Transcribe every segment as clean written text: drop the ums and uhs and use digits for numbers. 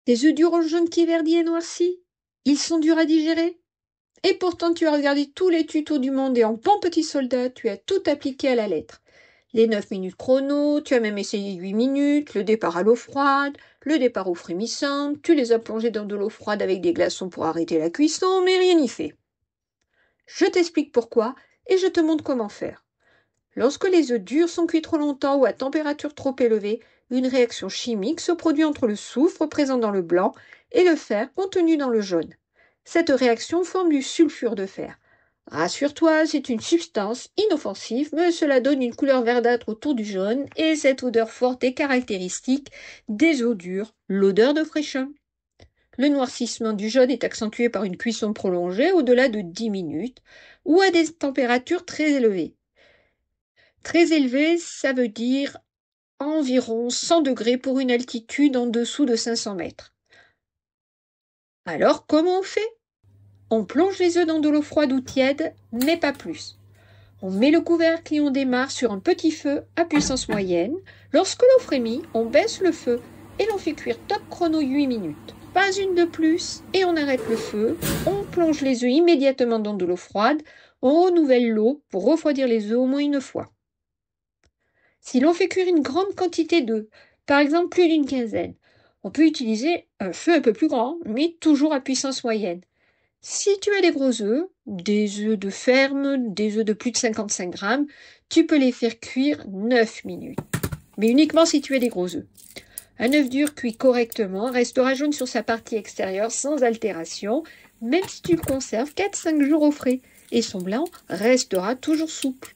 Des œufs durs au jaune qui verdit et noirci? Ils sont durs à digérer? Et pourtant tu as regardé tous les tutos du monde et en bon petit soldat, tu as tout appliqué à la lettre. Les 9 minutes chrono, tu as même essayé 8 minutes, le départ à l'eau froide, le départ aux frémissantes, tu les as plongés dans de l'eau froide avec des glaçons pour arrêter la cuisson, mais rien n'y fait. Je t'explique pourquoi et je te montre comment faire. Lorsque les œufs durs sont cuits trop longtemps ou à température trop élevée, une réaction chimique se produit entre le soufre présent dans le blanc et le fer contenu dans le jaune. Cette réaction forme du sulfure de fer. Rassure-toi, c'est une substance inoffensive, mais cela donne une couleur verdâtre autour du jaune et cette odeur forte est caractéristique des œufs durs, l'odeur de fraîcheur. Le noircissement du jaune est accentué par une cuisson prolongée au-delà de 10 minutes ou à des températures très élevées. Très élevé, ça veut dire environ 100 degrés pour une altitude en dessous de 500 mètres. Alors, comment on fait? On plonge les œufs dans de l'eau froide ou tiède, mais pas plus. On met le couvercle et on démarre sur un petit feu à puissance moyenne. Lorsque l'eau frémit, on baisse le feu et l'on fait cuire top chrono 8 minutes. Pas une de plus et on arrête le feu. On plonge les œufs immédiatement dans de l'eau froide. On renouvelle l'eau pour refroidir les œufs au moins une fois. Si l'on fait cuire une grande quantité d'œufs, par exemple plus d'une quinzaine, on peut utiliser un feu un peu plus grand, mais toujours à puissance moyenne. Si tu as des gros œufs, des œufs de ferme, des œufs de plus de 55 grammes, tu peux les faire cuire 9 minutes. Mais uniquement si tu as des gros œufs. Un œuf dur cuit correctement restera jaune sur sa partie extérieure sans altération, même si tu le conserves 4-5 jours au frais, et son blanc restera toujours souple.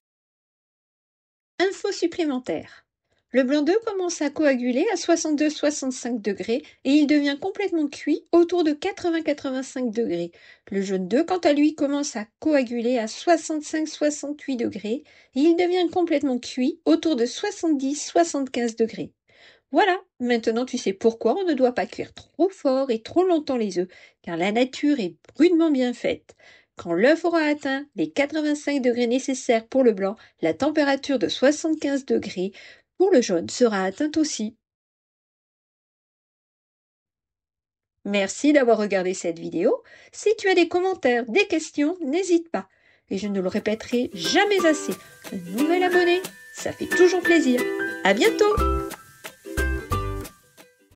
Info supplémentaire. Le blanc d'œuf commence à coaguler à 62-65 degrés et il devient complètement cuit autour de 80-85 degrés. Le jaune d'œuf, quant à lui, commence à coaguler à 65-68 degrés et il devient complètement cuit autour de 70-75 degrés. Voilà, maintenant tu sais pourquoi on ne doit pas cuire trop fort et trop longtemps les œufs, car la nature est rudement bien faite. Quand l'œuf aura atteint les 85 degrés nécessaires pour le blanc, la température de 75 degrés pour le jaune sera atteinte aussi. Merci d'avoir regardé cette vidéo. Si tu as des commentaires, des questions, n'hésite pas. Et je ne le répéterai jamais assez. Un nouvel abonné, ça fait toujours plaisir. À bientôt!